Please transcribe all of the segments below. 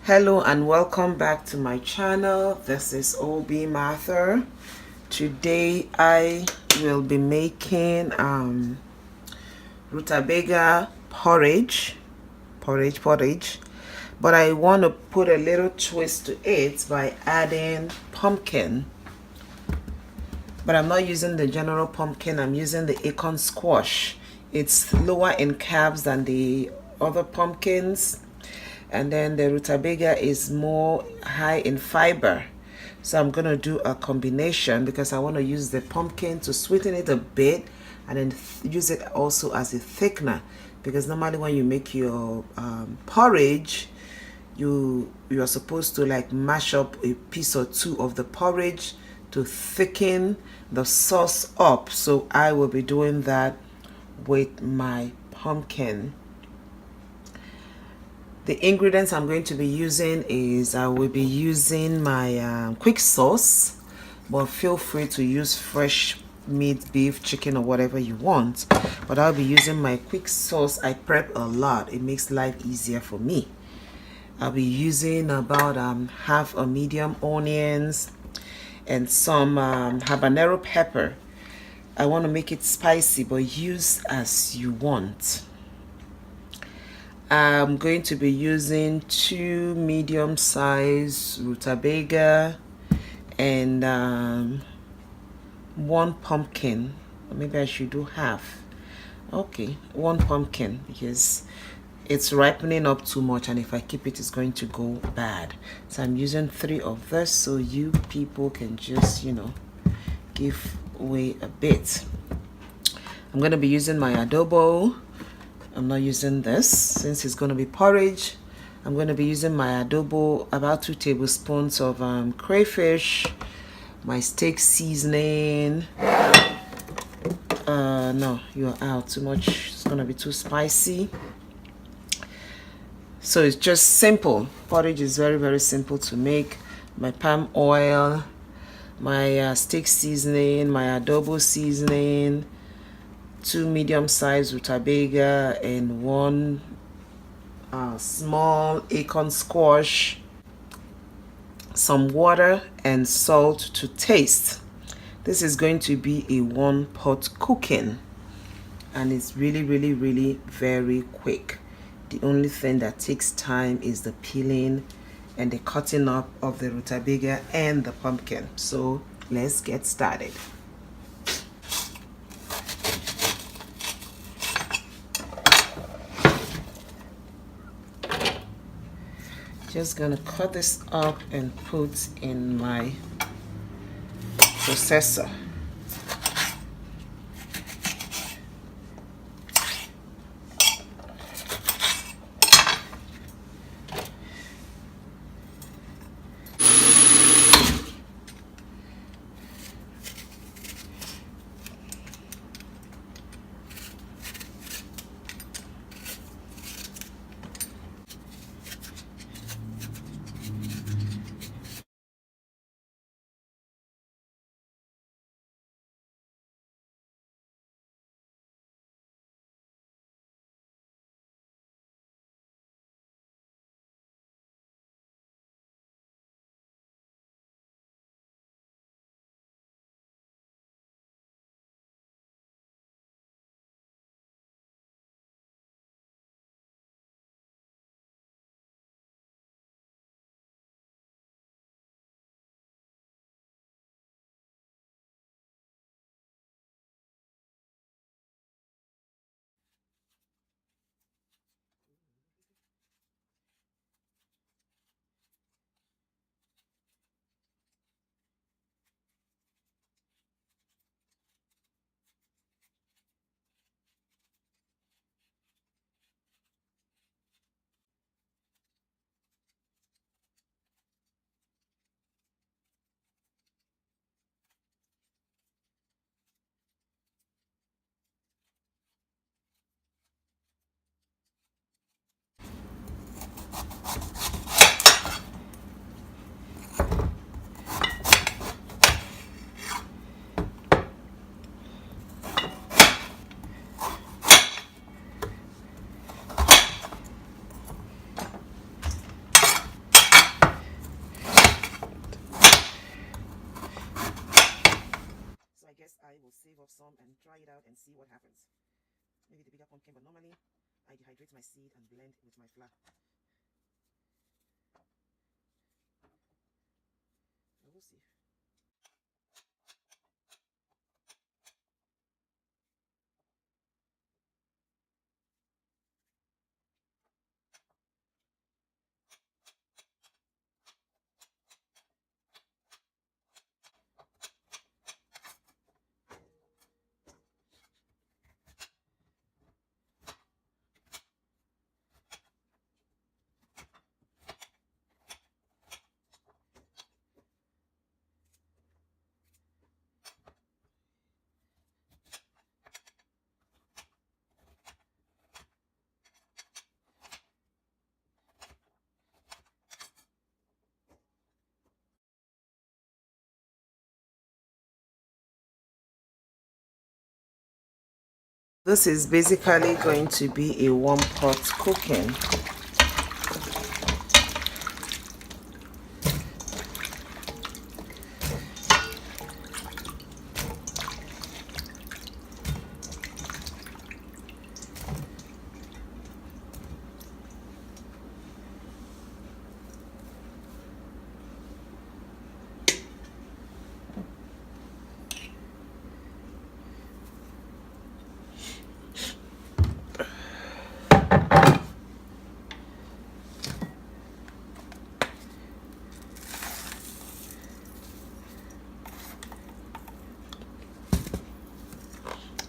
Hello and welcome back to my channel. This is OB Martha. Today I will be making rutabaga porridge, but I want to put a little twist to it by adding pumpkin. But I'm not using the general pumpkin, I'm using the acorn squash. It's lower in carbs than the other pumpkins. And then the rutabaga is more high in fiber. So I'm going to do a combination because I want to use the pumpkin to sweeten it a bit and then use it also as a thickener. Because normally when you make your porridge, you are supposed to like mash up a piece or two of the porridge to thicken the sauce up. So I will be doing that with my pumpkin. The ingredients I'm going to be using is I will be using my quick sauce, but feel free to use fresh meat, beef, chicken, or whatever you want. But I'll be using my quick sauce. I prep a lot. It makes life easier for me. I'll be using about half a medium onions and some habanero pepper. I want to make it spicy, but use as you want. I'm going to be using 2 medium-sized rutabaga and 1 pumpkin. Maybe I should do half. Okay, 1 pumpkin because it's ripening up too much, and if I keep it, it's going to go bad. So I'm using 3 of this so you people can just, give away a bit. I'm going to be using my adobo. I'm not using this since it's going to be porridge. I'm going to be using my adobo, about 2 tablespoons of crayfish, my steak seasoning. No, you're out too much. It's going to be too spicy. So it's just simple. Porridge is very, very simple to make. My palm oil, my steak seasoning, my adobo seasoning, 2 medium-sized rutabaga and 1 small acorn squash, some water and salt to taste. This is going to be a 1-pot cooking, and it's really, really, really very quick. The only thing that takes time is the peeling and the cutting up of the rutabaga and the pumpkin. So let's get started. Just gonna cut this up and put in my processor. hydrate my seed and blend with my flour. I will see. This is basically going to be a warm pot cooking.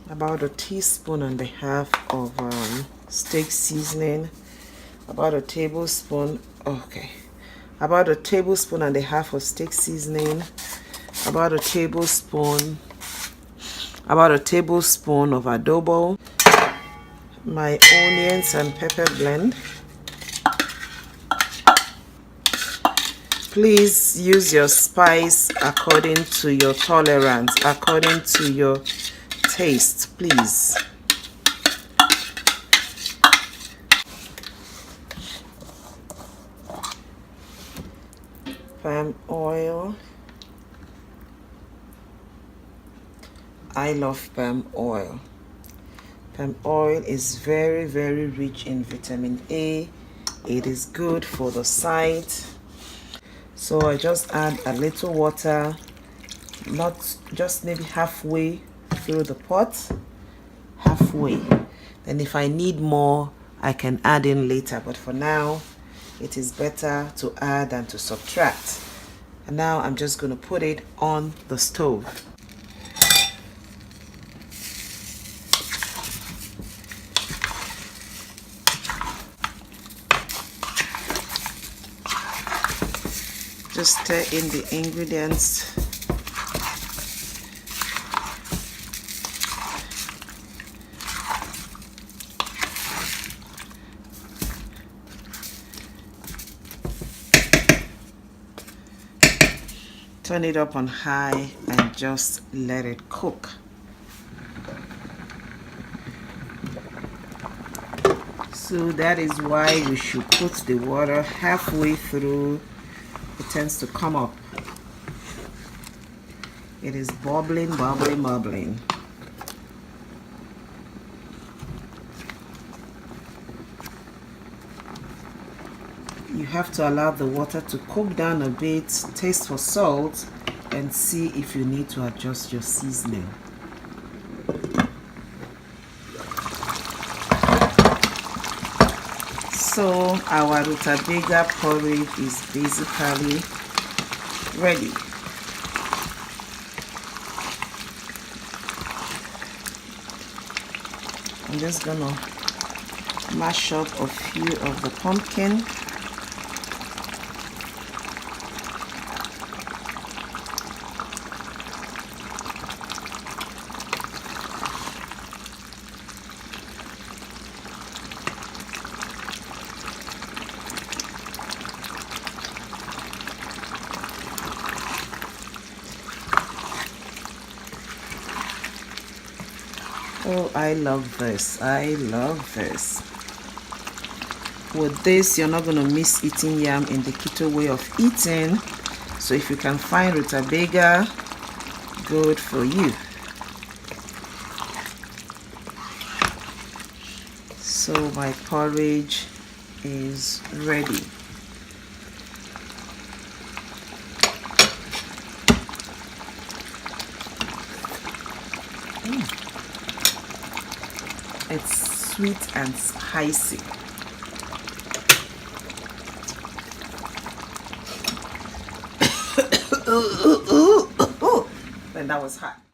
About a teaspoon and a half of steak seasoning, about a tablespoon and a half of steak seasoning, about a tablespoon of adobo, my onions and pepper blend. Please use your spice according to your tolerance, according to your taste, please. Palm oil. I love palm oil. Palm oil is very, very rich in vitamin A. It is good for the sight. So I just add a little water, not just maybe halfway through the pot, halfway. Then if I need more, I can add in later, but for now it is better to add than to subtract. And now I'm just going to put it on the stove. Just stir in the ingredients. Turn it up on high and just let it cook. So that is why we should put the water halfway through. It tends to come up. It is bubbling, bubbling, bubbling. You have to allow the water to cook down a bit, taste for salt, and see if you need to adjust your seasoning. So our rutabaga porridge is basically ready. I'm just gonna mash up a few of the pumpkin. Oh, I love this. I love this. With this, you're not going to miss eating yam in the keto way of eating. So if you can find rutabaga, good for you. So my porridge is ready. It's sweet and spicy. And that was hot.